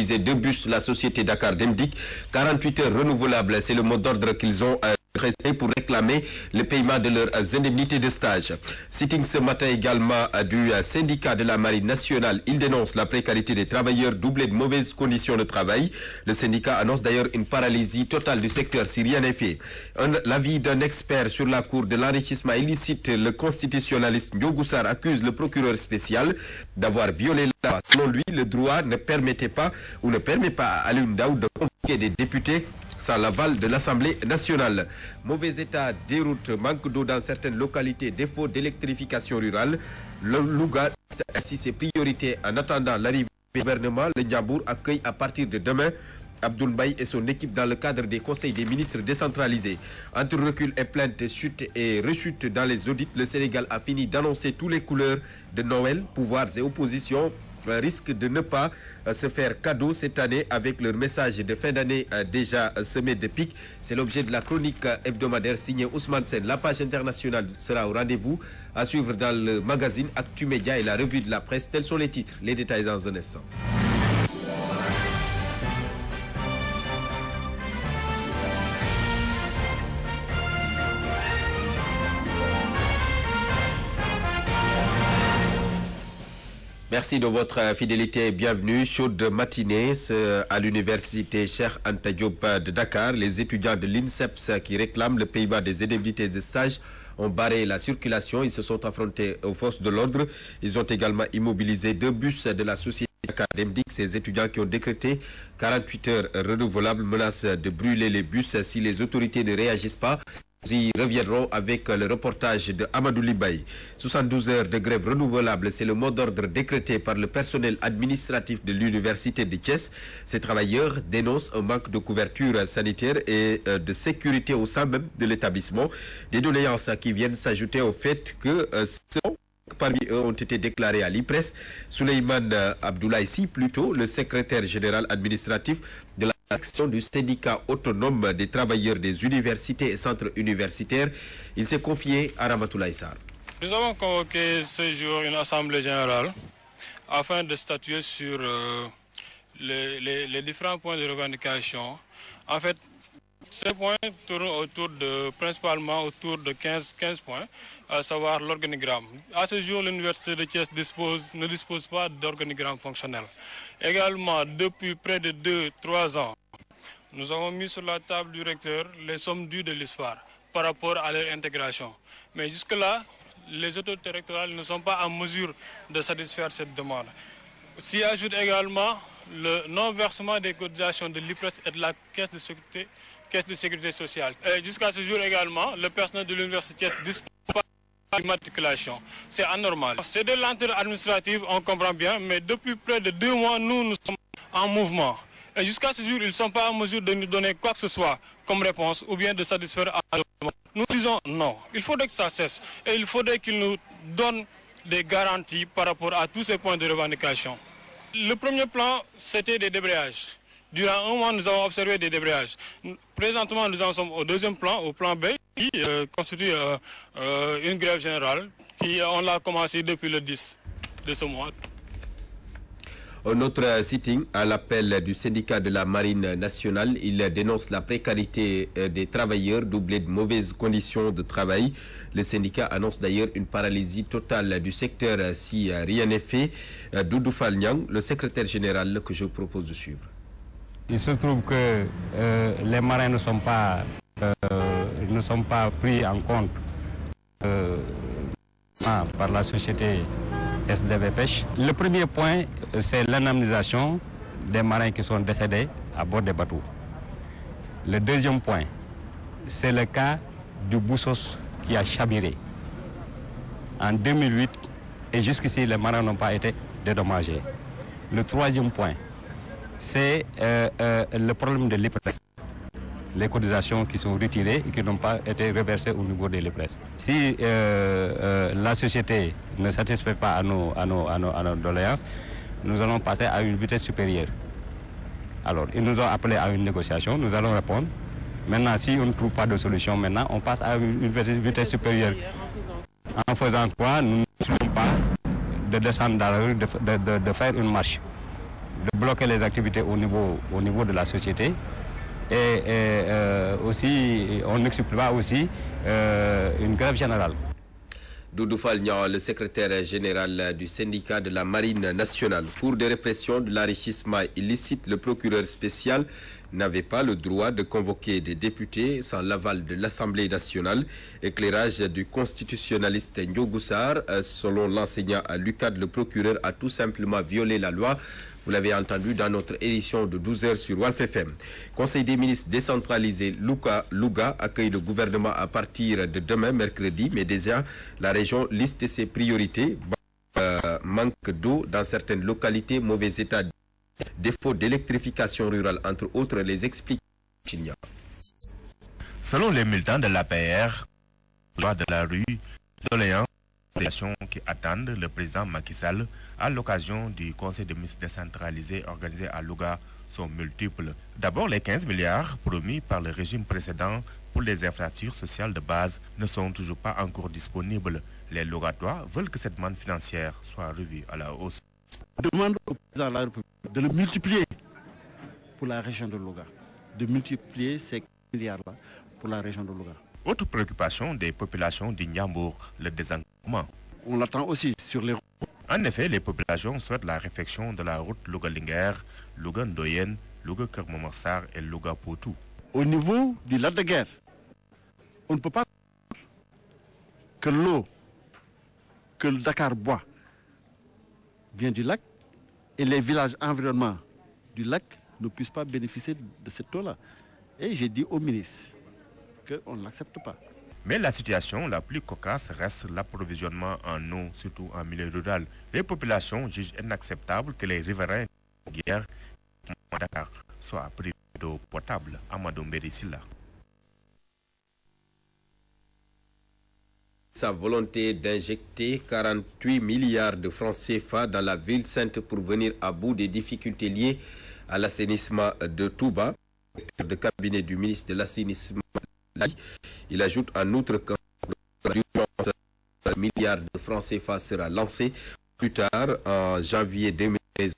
deux bus de la société Dakar Demdik. 48 heures renouvelables, c'est le mot d'ordre qu'ils ont resté pour réclamer le paiement de leurs indemnités de stage. Sitting ce matin également du syndicat de la Marine nationale, il dénonce la précarité des travailleurs doublée de mauvaises conditions de travail. Le syndicat annonce d'ailleurs une paralysie totale du secteur si rien n'est fait. L'avis d'un expert sur la cour de l'enrichissement illicite, le constitutionnaliste Ndiogou Sarr accuse le procureur spécial d'avoir violé la loi. Selon lui, le droit ne permettait pas ou ne permet pas à Alioune Daoud de convoquer des députés sans l'aval de l'Assemblée nationale. Mauvais état des routes, manque d'eau dans certaines localités, défaut d'électrification rurale. Le Louga ainsi ses priorités en attendant l'arrivée du gouvernement. Le Ndiambour accueille à partir de demain Abdoul Mbaye et son équipe dans le cadre des conseils des ministres décentralisés. Entre recul et plaintes, chutes et rechutes dans les audits, le Sénégal a fini d'annoncer tous les couleurs de Noël. Pouvoirs et opposition risquent de ne pas se faire cadeau cette année avec leur message de fin d'année déjà semé de pics. C'est l'objet de la chronique hebdomadaire signée Ousmane Sen. La page internationale sera au rendez-vous à suivre dans le magazine Actu Média et la revue de la presse. Tels sont les titres. Les détails dans un instant. Merci de votre fidélité et bienvenue. Chaude matinée à l'université Cheikh Anta Diop de Dakar. Les étudiants de l'INSEPS qui réclament le paiement des indemnités de stage ont barré la circulation. Ils se sont affrontés aux forces de l'ordre. Ils ont également immobilisé deux bus de la société Dakar Demdik. Ces étudiants qui ont décrété 48 heures renouvelables menacent de brûler les bus si les autorités ne réagissent pas. Nous y reviendrons avec le reportage de Amadou Libaye. 72 heures de grève renouvelable, c'est le mot d'ordre décrété par le personnel administratif de l'université de Thiès. Ces travailleurs dénoncent un manque de couverture sanitaire et de sécurité au sein même de l'établissement. Des doléances qui viennent s'ajouter au fait que parmi eux ont été déclarés à l'IPRES. Souleymane Abdoulaye Sy, plutôt, le secrétaire général administratif de la section du syndicat autonome des travailleurs des universités et centres universitaires. Il s'est confié à Ramatoulaye Sarr. Nous avons convoqué ce jour une assemblée générale afin de statuer sur les différents points de revendication. En fait, ces points tournent principalement autour de 15 points, à savoir l'organigramme. À ce jour, l'université de Thiès ne dispose pas d'organigramme fonctionnel. Également, depuis près de 2-3 ans, nous avons mis sur la table du recteur les sommes dues de l'ISFAR par rapport à leur intégration. Mais jusque-là, les autorités rectorales ne sont pas en mesure de satisfaire cette demande. S'y ajoute également le non-versement des cotisations de l'IPRES et de la caisse de sécurité sociale. Jusqu'à ce jour également, le personnel de l'université ne dispose pas d'immatriculation. C'est anormal. C'est de lenteur administrative, on comprend bien, mais depuis près de 2 mois, nous sommes en mouvement. Et jusqu'à ce jour, ils ne sont pas en mesure de nous donner quoi que ce soit comme réponse ou bien de satisfaire à la demande. Nous disons non. Il faudrait que ça cesse et il faudrait qu'ils nous donnent des garanties par rapport à tous ces points de revendication. Le premier plan, c'était des débrayages. Durant un mois, nous avons observé des débrayages. Présentement, nous en sommes au deuxième plan, au plan B, qui constitue une grève générale. On l'a commencé depuis le 10 de ce mois. Un autre sitting à l'appel du syndicat de la Marine nationale. Il dénonce la précarité des travailleurs doublée de mauvaises conditions de travail. Le syndicat annonce d'ailleurs une paralysie totale du secteur si rien n'est fait. Doudou Fall Niang, le secrétaire général que je propose de suivre. Il se trouve que les marins ne sont pas pris en compte par la société SDV Pêche. Le premier point, c'est l'indemnisation des marins qui sont décédés à bord des bateaux. Le deuxième point, c'est le cas du Boussos qui a chaviré en 2008 et jusqu'ici les marins n'ont pas été dédommagés. Le troisième point, c'est le problème de l'IPRES. Les cotisations qui sont retirées et qui n'ont pas été reversées au niveau de l'IPRES. Si la société ne satisfait pas à nos doléances, nous allons passer à une vitesse supérieure. Alors, ils nous ont appelé à une négociation, nous allons répondre. Maintenant, si on ne trouve pas de solution, maintenant, on passe à une vitesse supérieure. En faisant quoi, nous ne décidons pas de descendre dans la rue, de faire une marche. de bloquer les activités au niveau de la société. Et aussi, on n'exclut pas aussi une grève générale. Doudou Fall Niang, le secrétaire général du syndicat de la Marine nationale. Pour des répressions de l'enrichissement illicite, le procureur spécial n'avait pas le droit de convoquer des députés sans l'aval de l'Assemblée nationale. Éclairage du constitutionnaliste Ndiogou Sarr. Selon l'enseignant à l'UCAD, le procureur a tout simplement violé la loi. Vous l'avez entendu dans notre édition de 12h sur Walf FM. Conseil des ministres décentralisé Louga accueille le gouvernement à partir de demain, mercredi. Mais déjà, la région liste ses priorités. Manque d'eau dans certaines localités, mauvais état, défaut d'électrification rurale, entre autres, les explications. Selon les militants de l'APR, de la rue, doléances qui attendent le président Macky Sall à l'occasion du Conseil des ministres décentralisé organisé à Louga sont multiples. D'abord, les 15 milliards promis par le régime précédent pour les infrastructures sociales de base ne sont toujours pas encore disponibles. Les Lougatois veulent que cette manne financière soit revue à la hausse. On demande au président de la République de le multiplier pour la région de Louga, de multiplier ces milliards-là pour la région de Louga. Autre préoccupation des populations du Ndiambour, le désenclavement. On l'attend aussi sur les routes. En effet, les populations souhaitent la réfection de la route Louga-Linguère, Louga-Ndoyen, Louga-Kermomarsar et Louga-Potou. Au niveau du lac de Guerre, on ne peut pas que l'eau que le Dakar boit vient du lac et les villages environnants du lac ne puissent pas bénéficier de cette eau-là. Et j'ai dit au ministre qu'on ne l'accepte pas. Mais la situation la plus cocasse reste l'approvisionnement en eau, surtout en milieu rural. Les populations jugent inacceptable que les riverains de guerre Dakar soient privés d'eau potable. Amadou Mbérisila. Sa volonté d'injecter 48 milliards de francs CFA dans la ville sainte pour venir à bout des difficultés liées à l'assainissement de Touba. De cabinet du ministre de l'assainissement. Il ajoute en outre qu'un milliard de francs CFA sera lancé plus tard en janvier 2013.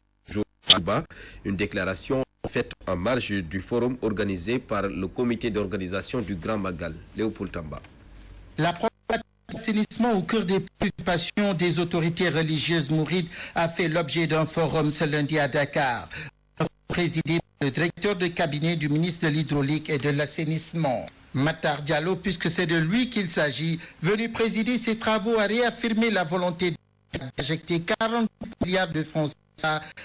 Une déclaration faite en marge du forum organisé par le comité d'organisation du Grand Magal. Léopold Tamba. La l'assainissement au cœur des préoccupations des autorités religieuses mourides a fait l'objet d'un forum ce lundi à Dakar, présidé par le directeur de cabinet du ministre de l'Hydraulique et de l'Assainissement. Matar Diallo, puisque c'est de lui qu'il s'agit, venu présider ces travaux, a réaffirmé la volonté d'injecter 40 milliards de francs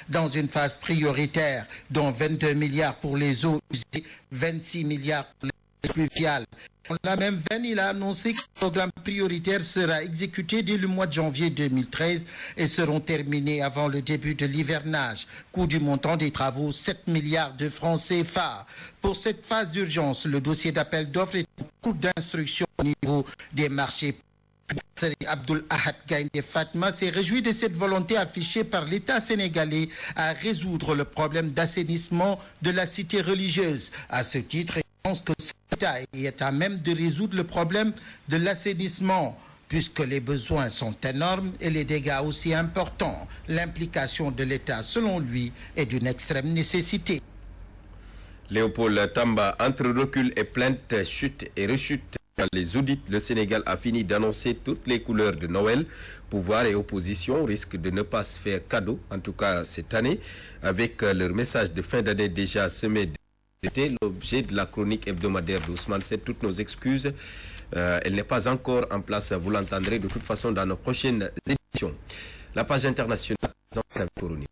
dans une phase prioritaire, dont 22 milliards pour les eaux usées, 26 milliards pour les pluviales. Dans la même veine, il a annoncé que le programme prioritaire sera exécuté dès le mois de janvier 2013 et seront terminés avant le début de l'hivernage. Coût du montant des travaux, 7 milliards de francs CFA. Pour cette phase d'urgence, le dossier d'appel d'offres est en cours d'instruction au niveau des marchés. Abdul Ahad Gaïndé Fatma s'est réjoui de cette volonté affichée par l'État sénégalais à résoudre le problème d'assainissement de la cité religieuse. À ce titre, il pense que l'État est à même de résoudre le problème de l'assainissement, puisque les besoins sont énormes et les dégâts aussi importants. L'implication de l'État, selon lui, est d'une extrême nécessité. Léopold Tamba, entre recul et plainte, chute et rechute. Dans les audits, le Sénégal a fini d'annoncer toutes les couleurs de Noël. Pouvoir et opposition risquent de ne pas se faire cadeau, en tout cas cette année, avec leur message de fin d'année déjà semé. C'était l'objet de la chronique hebdomadaire d'Ousmane. C'est toutes nos excuses. Elle n'est pas encore en place, vous l'entendrez de toute façon dans nos prochaines éditions. La page internationale, c'est Euronews.